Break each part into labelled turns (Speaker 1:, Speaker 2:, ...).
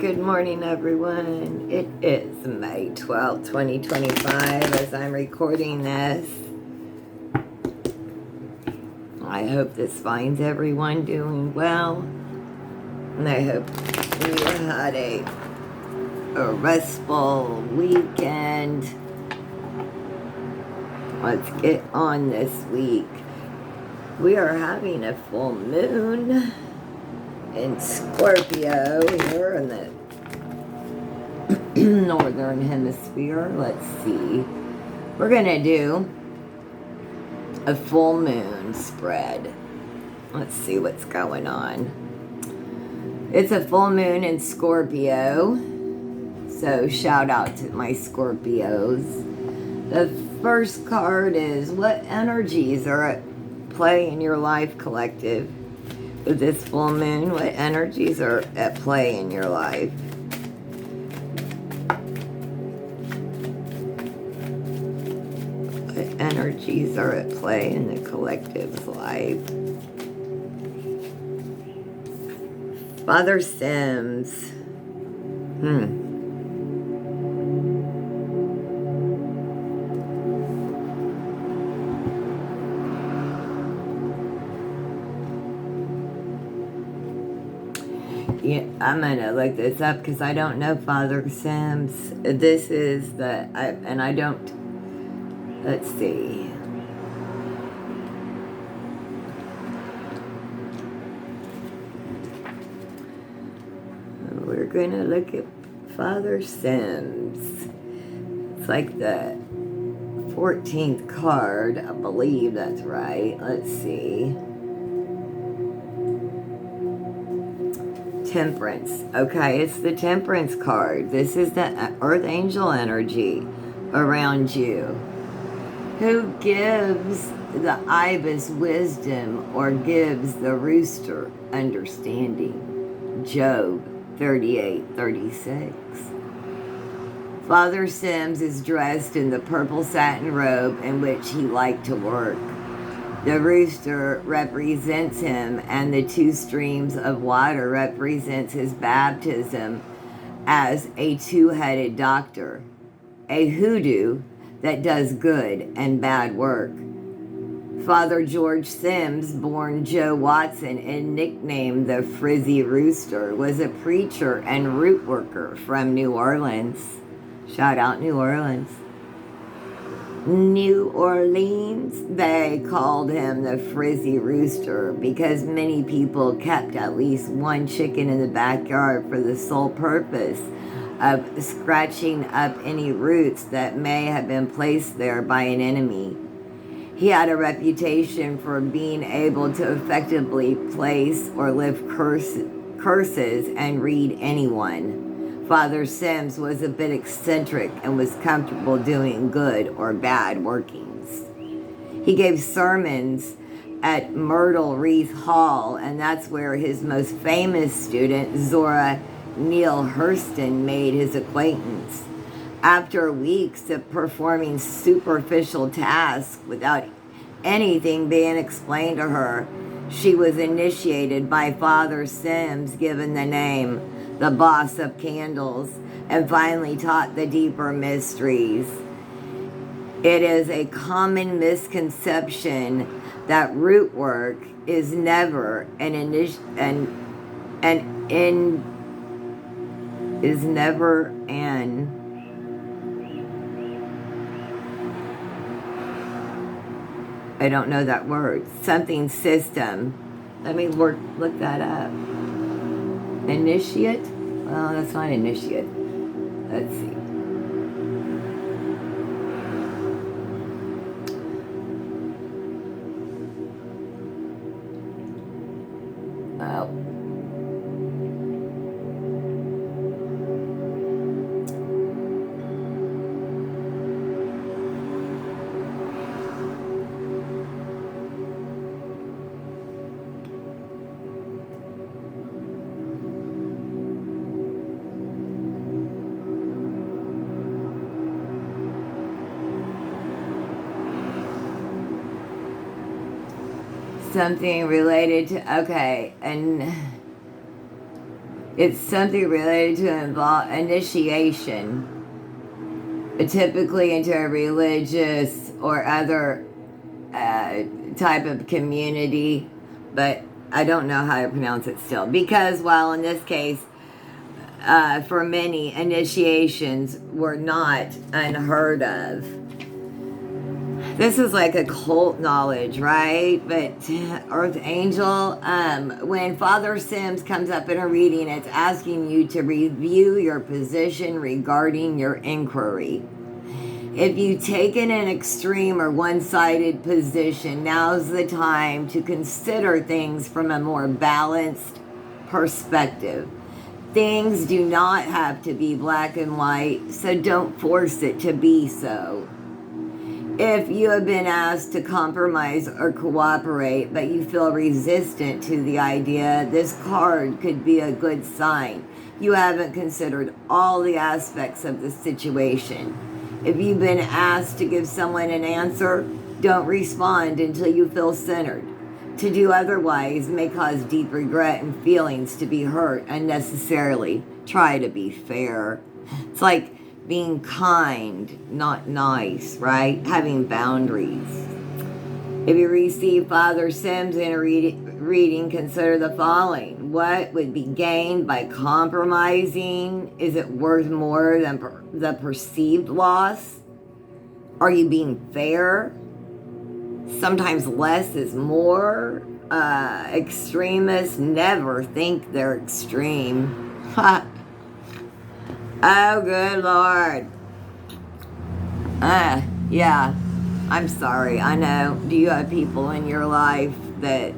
Speaker 1: Good morning, everyone. It is May 12th, 2025 as I'm recording this. I hope this finds everyone doing well. And I hope you had a restful weekend. Let's get on this week. We are having a full moon in Scorpio here in the northern hemisphere. Let's see. We're gonna do a full moon spread. Let's see what's going on. It's a full moon in Scorpio, so shout out to my Scorpios. The first card is what energies are at play in your life, collective? With this full moon, what energies are at play in your life? What energies are at play in the collective's life? Father Sims. Yeah, I'm gonna look this up because I don't know Father Sims. This is let's see. We're gonna look at Father Sims. It's like the 14th card, I believe that's right. Let's see. Temperance. Okay, it's the Temperance card. This is the Earth Angel energy around you. Who gives the ibis wisdom or gives the rooster understanding? Job 38:36. Father Sims is dressed in the purple satin robe in which he liked to work. The rooster represents him, and the two streams of water represents his baptism as a two-headed doctor, a hoodoo that does good and bad work. Father George Sims, born Joe Watson and nicknamed the Frizzy Rooster, was a preacher and root worker from New Orleans. Shout out New Orleans. New Orleans, they called him the Frizzy Rooster because many people kept at least one chicken in the backyard for the sole purpose of scratching up any roots that may have been placed there by an enemy. He had a reputation for being able to effectively place or lift curses and read anyone. Father Sims was a bit eccentric and was comfortable doing good or bad workings. He gave sermons at Myrtle Wreath Hall, and that's where his most famous student, Zora Neale Hurston, made his acquaintance. After weeks of performing superficial tasks without anything being explained to her, she was initiated by Father Sims, given the name the Boss of Candles, and finally taught the deeper mysteries. It is a common misconception that root work is never I don't know that word. Something system. Let me look that up. Initiate? Well, that's not initiate. Let's see. Oh. Something related to, okay, and It's something related to involve initiation, typically into a religious or other type of community, but I don't know how to pronounce it still. Because while in this case, for many, initiations were not unheard of. This is like occult knowledge, right? But Earth Angel, when Father Sims comes up in a reading, it's asking you to review your position regarding your inquiry. If you've taken an extreme or one-sided position, now's the time to consider things from a more balanced perspective. Things do not have to be black and white, so don't force it to be so. If you have been asked to compromise or cooperate, but you feel resistant to the idea, this card could be a good sign. You haven't considered all the aspects of the situation. If you've been asked to give someone an answer, don't respond until you feel centered. To do otherwise may cause deep regret and feelings to be hurt unnecessarily. Try to be fair. It's like being kind, not nice, right? Having boundaries. If you receive Father Sims in a reading, consider the following. What would be gained by compromising? Is it worth more than the perceived loss? Are you being fair? Sometimes less is more. Extremists never think they're extreme. Oh, good Lord. Yeah. I'm sorry. I know. Do you have people in your life that,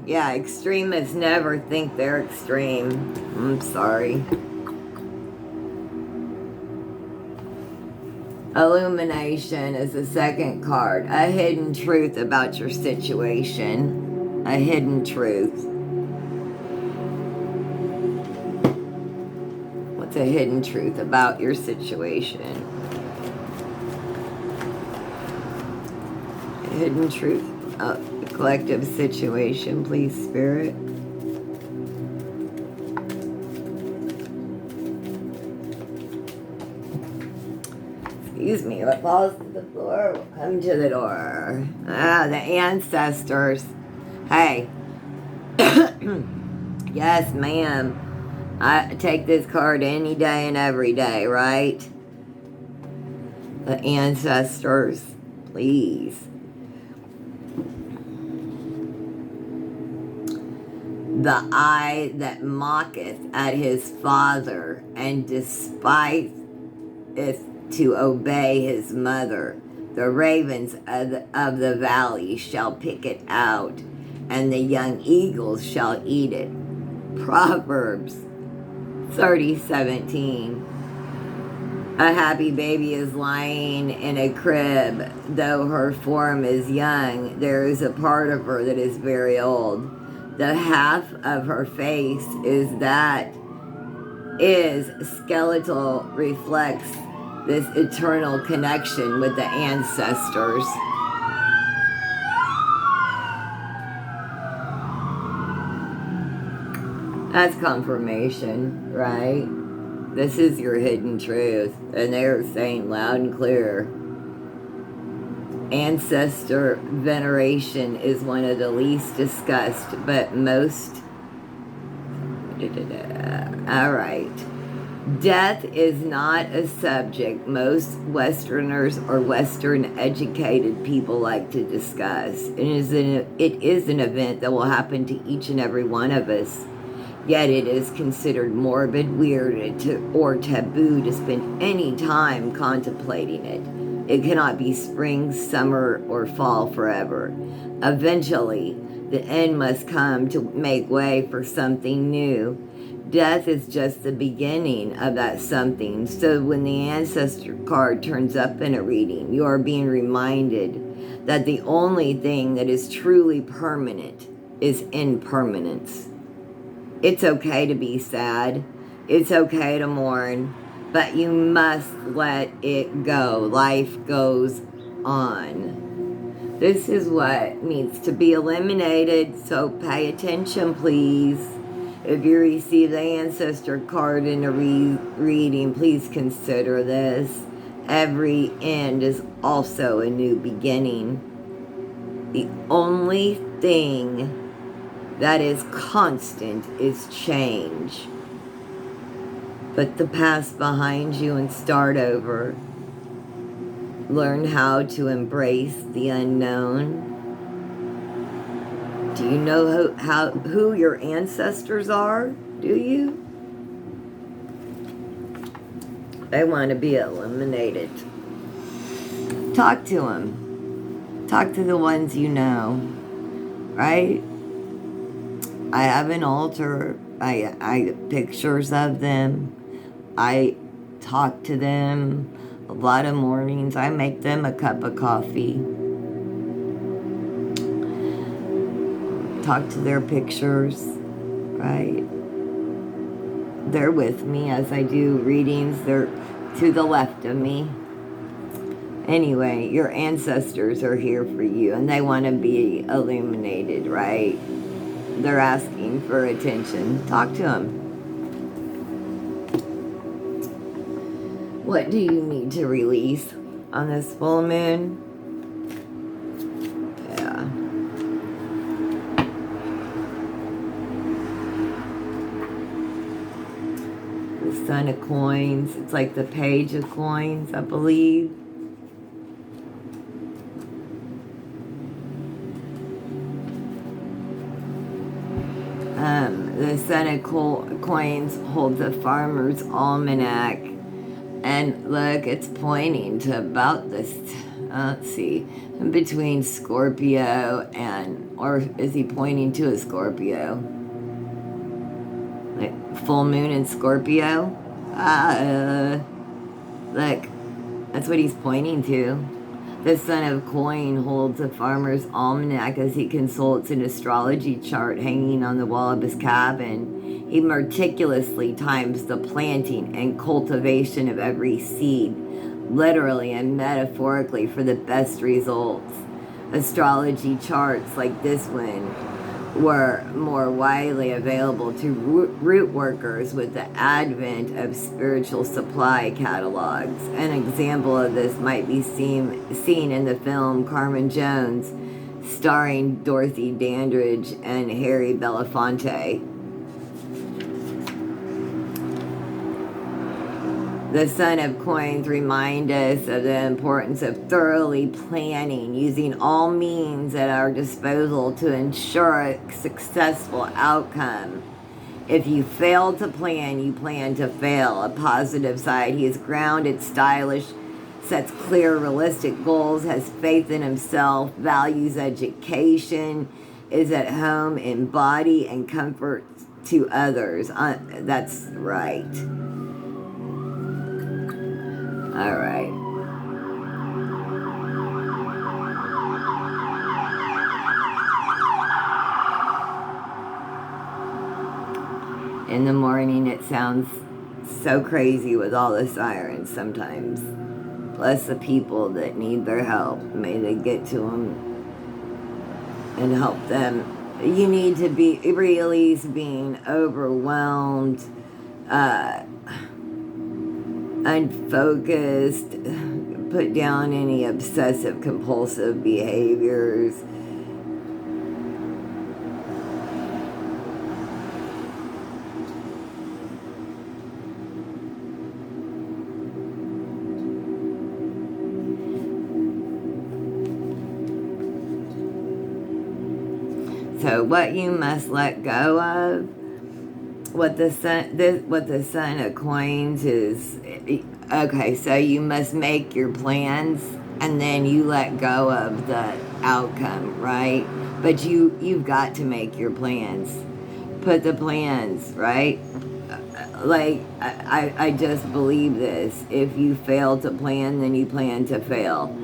Speaker 1: extremists never think they're extreme. I'm sorry. Illumination is the second card. A hidden truth about your situation. A hidden truth. What's a hidden truth about your situation? A hidden truth. Collective situation, please, Spirit. Excuse me, what falls to the floor will come to the door. The ancestors. Hey. Yes, ma'am. I take this card any day and every day, right? The ancestors, please. The eye that mocketh at his father and despiseth to obey his mother. The ravens of the valley shall pick it out, and the young eagles shall eat it. Proverbs 30:17. A happy baby is lying in a crib. Though her form is young, there is a part of her that is very old. The half of her face is skeletal, reflects this eternal connection with the ancestors. That's confirmation, right? This is your hidden truth. And they're saying loud and clear. Ancestor veneration is one of the least discussed, but most... All right. Death is not a subject most Westerners or Western-educated people like to discuss. It is an event that will happen to each and every one of us. Yet it is considered morbid, weird, or taboo to spend any time contemplating it. It cannot be spring, summer, or fall forever. Eventually, the end must come to make way for something new. Death is just the beginning of that something. So when the ancestor card turns up in a reading, you are being reminded that the only thing that is truly permanent is impermanence. It's okay to be sad. It's okay to mourn. But you must let it go. Life goes on. This is what needs to be eliminated. So pay attention, please. If you receive the ancestor card in a reading, please consider this. Every end is also a new beginning. The only thing that is constant is change. Put the past behind you and start over. Learn how to embrace the unknown. Do you know who your ancestors are? Do you? They want to be eliminated. Talk to them. Talk to the ones you know. Right? I have an altar. I have pictures of them. I talk to them a lot of mornings. I make them a cup of coffee. Talk to their pictures, right? They're with me as I do readings. They're to the left of me. Anyway, your ancestors are here for you and they want to be illuminated, right? They're asking for attention. Talk to them. What do you need to release on this full moon? Yeah. The Son of Coins. It's like the Page of Coins, I believe. The Son of Coins holds a Farmer's Almanac. And look, it's pointing to about this, let's see, between Scorpio and, or is he pointing to a Scorpio? Like full moon in Scorpio? Look, that's what he's pointing to. The Son of Coin holds a farmer's almanac as he consults an astrology chart hanging on the wall of his cabin. He meticulously times the planting and cultivation of every seed, literally and metaphorically, for the best results. Astrology charts like this one were more widely available to root workers with the advent of spiritual supply catalogs. An example of this might be seen in the film Carmen Jones, starring Dorothy Dandridge and Harry Belafonte. The Son of Coins remind us of the importance of thoroughly planning, using all means at our disposal to ensure a successful outcome. If you fail to plan, you plan to fail. A positive side, he is grounded, stylish, sets clear, realistic goals, has faith in himself, values education, is at home in body and comfort to others. That's right. All right. In the morning, it sounds so crazy with all the sirens sometimes. Bless the people that need their help. May they get to them and help them. You need to be release being overwhelmed, unfocused, put down any obsessive compulsive behaviors. So what you must let go of, what the Son of Coins is, okay, so you must make your plans and then you let go of the outcome, right? But you've got to make your plans. Put the plans, right? Like, I just believe this. If you fail to plan, then you plan to fail.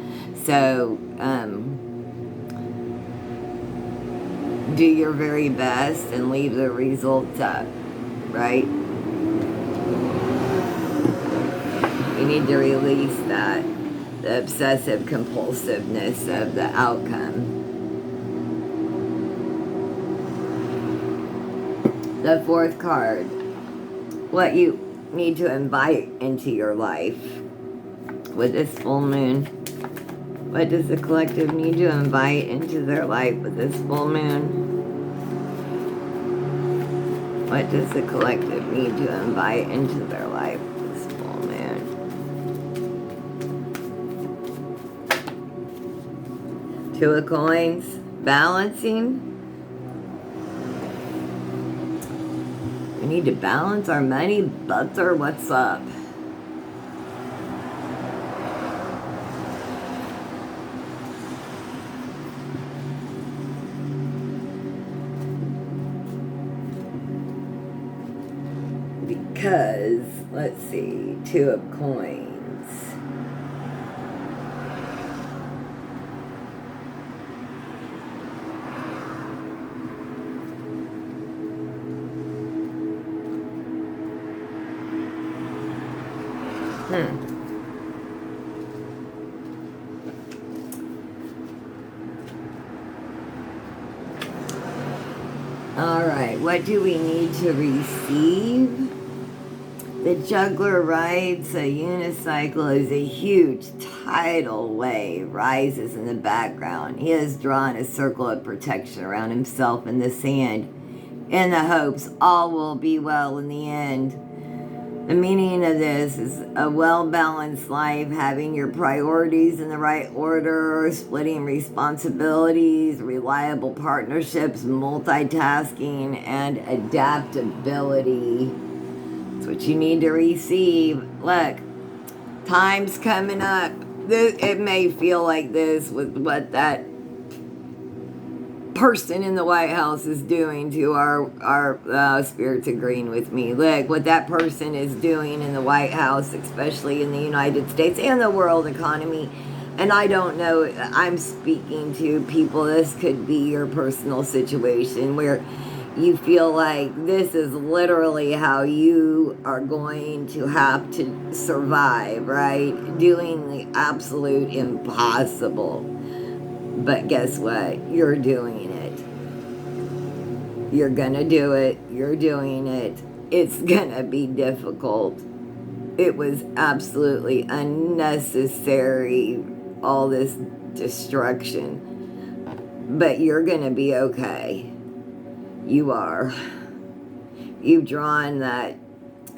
Speaker 1: So, do your very best and leave the results up, right? You need to release that, the obsessive compulsiveness of the outcome. The fourth card. What you need to invite into your life with this full moon. What does the collective need to invite into their life with this full moon? What does the collective need to invite into their life with this full moon? Two of coins. Balancing. We need to balance our money, butter. What's up? Because, let's see, two of coins. All right, what do we need to receive? The juggler rides a unicycle as a huge tidal wave rises in the background. He has drawn a circle of protection around himself in the sand in the hopes all will be well in the end. The meaning of this is a well-balanced life, having your priorities in the right order, splitting responsibilities, reliable partnerships, multitasking, and adaptability. That's what you need to receive. Look, time's coming up. It may feel like this with what that person in the White House is doing to our spirits agreeing with me. Look, what that person is doing in the White House, especially in the United States and the world economy. And I don't know, I'm speaking to people, this could be your personal situation where you feel like this is literally how you are going to have to survive, right? Doing the absolute impossible. But guess what? You're doing it. You're gonna do it. You're doing it. It's gonna be difficult. It was absolutely unnecessary, all this destruction. But you're gonna be okay. You are. You've drawn that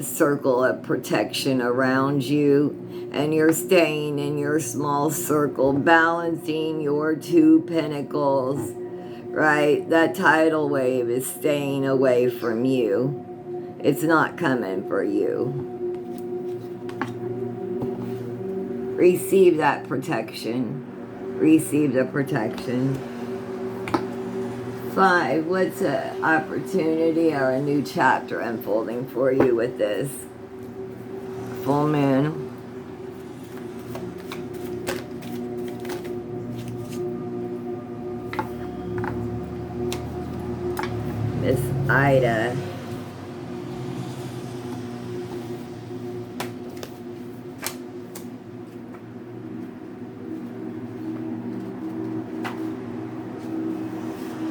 Speaker 1: circle of protection around you, and you're staying in your small circle, balancing your two pinnacles, right? That tidal wave is staying away from you. It's not coming for you. Receive that protection. Receive the protection. 5, what's an opportunity or a new chapter unfolding for you with this full moon? Miss Ida.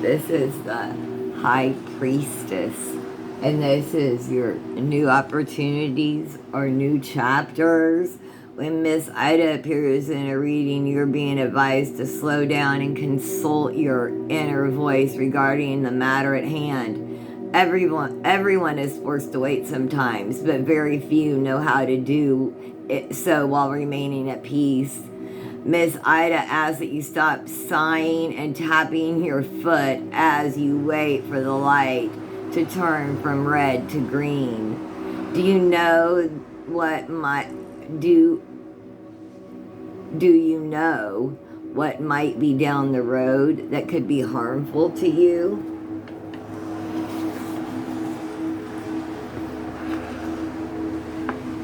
Speaker 1: This is the High Priestess, and this is your new opportunities or new chapters. When Miss Ida appears in a reading, you're being advised to slow down and consult your inner voice regarding the matter at hand. Everyone is forced to wait sometimes, but very few know how to do it so while remaining at peace. Miss Ida asks that you stop sighing and tapping your foot as you wait for the light to turn from red to green. Do you know what do you know what might be down the road that could be harmful to you?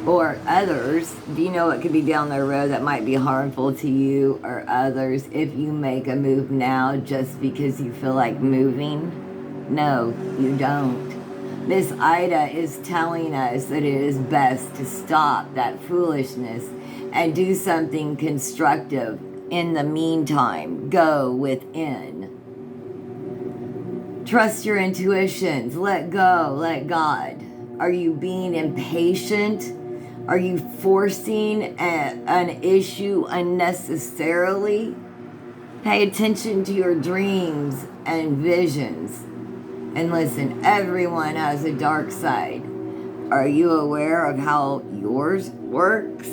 Speaker 1: Or others, do you know what could be down the road that might be harmful to you or others if you make a move now just because you feel like moving? No, you don't. Miss Ida is telling us that it is best to stop that foolishness and do something constructive. In the meantime, go within. Trust your intuitions. Let go. Let God. Are you being impatient? Are you forcing an issue unnecessarily? Pay attention to your dreams and visions. And listen, everyone has a dark side. Are you aware of how yours works?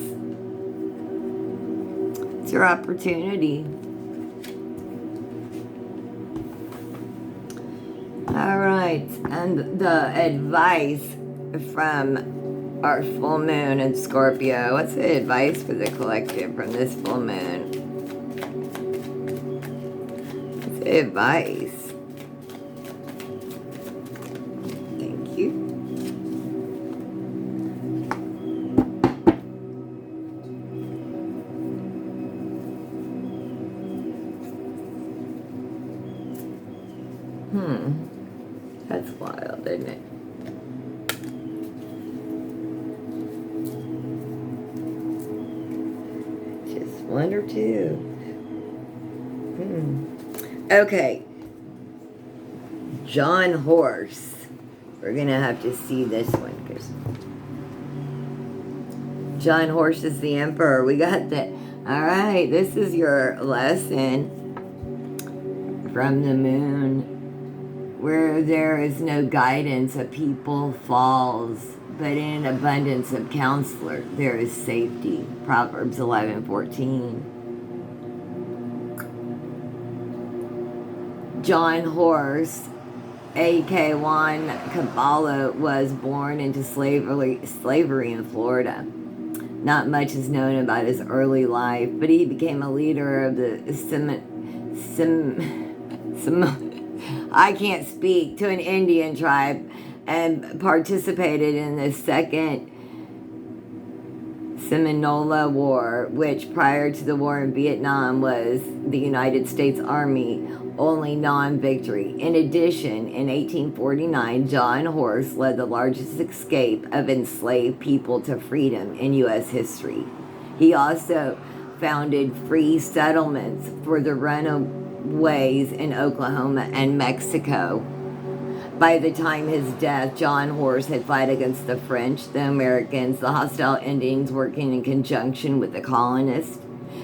Speaker 1: It's your opportunity. All right, and the advice from our full moon in Scorpio. What's the advice for the collective from this full moon? What's the advice? Thank you. That's wild, isn't it? Just one or two. Okay. John Horse. We're going to have to see this one because John Horse is the emperor. We got that. All right. This is your lesson from the moon. Where there is no guidance, a people falls, but in an abundance of counselor, there is safety. Proverbs 11:14. John Horse, a.k.a. Juan Caballo, was born into slavery in Florida. Not much is known about his early life, but he became a leader of the I can't speak, to an Indian tribe and participated in the Second Seminole War, which prior to the war in Vietnam was the United States Army only non-victory. In addition, in 1849, John Horse led the largest escape of enslaved people to freedom in U.S. history. He also founded free settlements for the runaways in Oklahoma and Mexico. By the time his death, John Horse had fought against the French, the Americans, the hostile Indians working in conjunction with the colonists.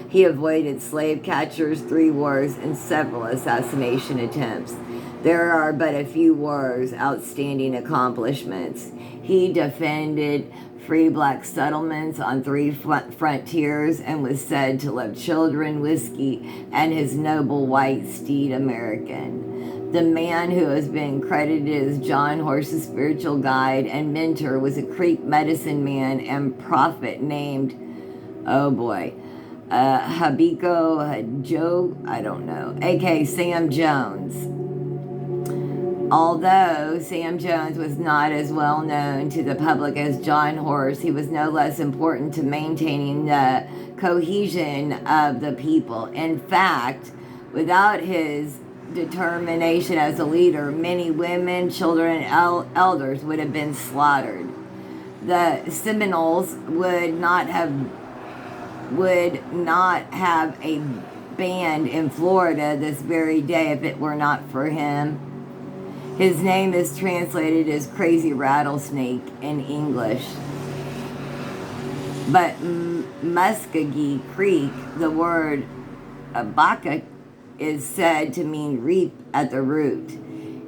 Speaker 1: He avoided slave catchers, 3 wars, and several assassination attempts. There are but a few wars' outstanding accomplishments. He defended free black settlements on 3 frontiers and was said to love children, whiskey, and his noble white steed American. The man who has been credited as John Horse's spiritual guide and mentor was a Creek medicine man and prophet named, Habiko Joe, I don't know, a.k.a. Sam Jones. Although Sam Jones was not as well known to the public as John Horse, he was no less important to maintaining the cohesion of the people. In fact, without his determination as a leader, many women, children, and elders would have been slaughtered. The Seminoles would not have a band in Florida this very day if it were not for him. His name is translated as Crazy Rattlesnake in English. But Muskogee Creek, the word Abaca, is said to mean reap at the root.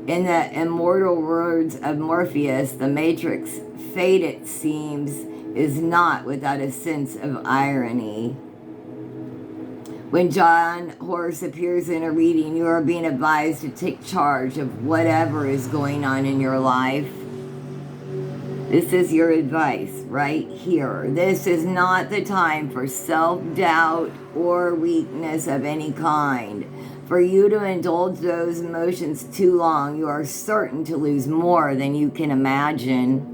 Speaker 1: In the immortal words of Morpheus, the Matrix, fate, it seems, is not without a sense of irony. When John Horse appears in a reading, you are being advised to take charge of whatever is going on in your life. This is your advice right here. This is not the time for self-doubt or weakness of any kind. For you to indulge those emotions too long, you are certain to lose more than you can imagine.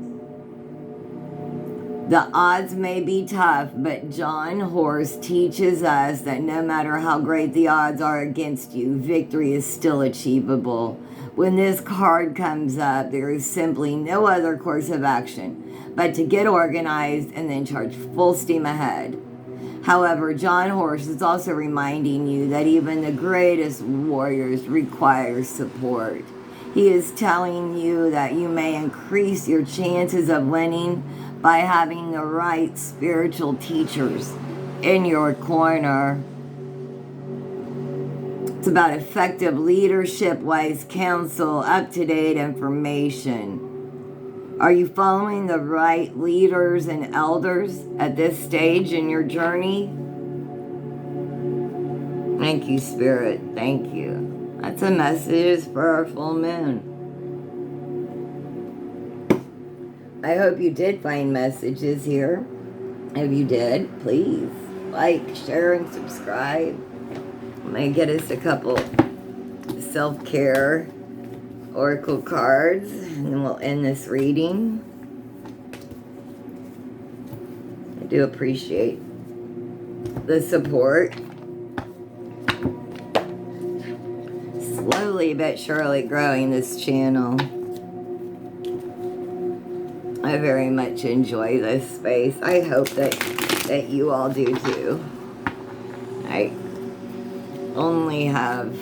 Speaker 1: The odds may be tough, but John Horse teaches us that no matter how great the odds are against you, victory is still achievable. When this card comes up, there is simply no other course of action but to get organized and then charge full steam ahead. However, John Horse is also reminding you that even the greatest warriors require support. He is telling you that you may increase your chances of winning by having the right spiritual teachers in your corner. It's about effective leadership, wise counsel, up-to-date information. Are you following the right leaders and elders at this stage in your journey? Thank you, Spirit. Thank you. That's a message for our full moon. I hope you did find messages here. If you did, please like, share, and subscribe. I'm going to get us a couple self-care oracle cards, and then we'll end this reading. I do appreciate the support. Slowly but surely growing this channel. I very much enjoy this space. I hope that you all do too. I only have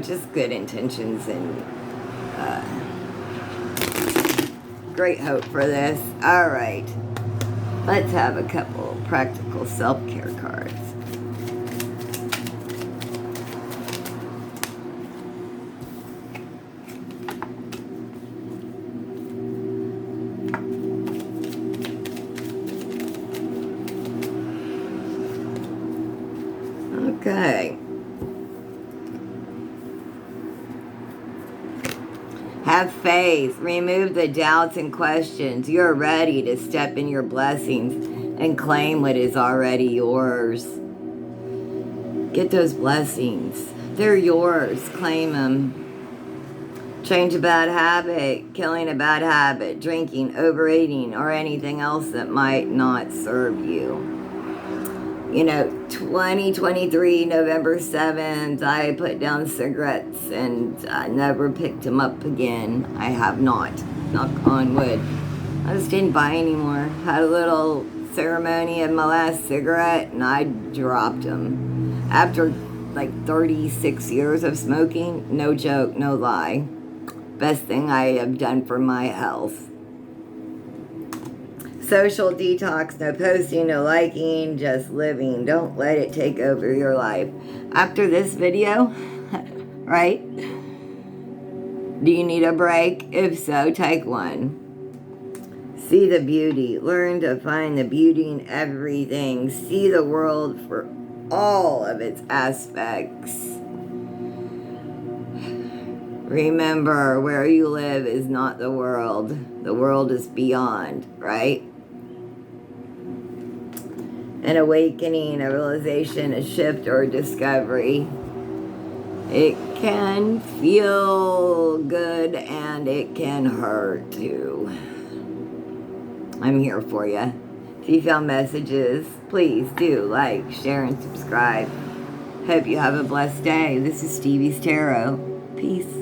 Speaker 1: just good intentions and great hope for this. All right, let's have a couple practical self-care cards. Okay. Have faith. Remove the doubts and questions. You're ready to step in your blessings and claim what is already yours. Get those blessings. They're yours. Claim them. Change a bad habit, killing a bad habit, drinking, overeating, or anything else that might not serve you. You know, 2023, November 7th, I put down cigarettes and I never picked them up again. I have not. Knock on wood. I just didn't buy anymore. Had a little ceremony of my last cigarette and I dropped them. After like 36 years of smoking, no joke, no lie. Best thing I have done for my health. Social detox, no posting, no liking, just living. Don't let it take over your life. After this video, right? Do you need a break? If so, take one. See the beauty. Learn to find the beauty in everything. See the world for all of its aspects. Remember, where you live is not the world. The world is beyond, right? An awakening, a realization, a shift, or a discovery. It can feel good and it can hurt too. I'm here for you. If you found messages, please do like, share, and subscribe. Hope you have a blessed day. This is Stevie's Tarot. Peace.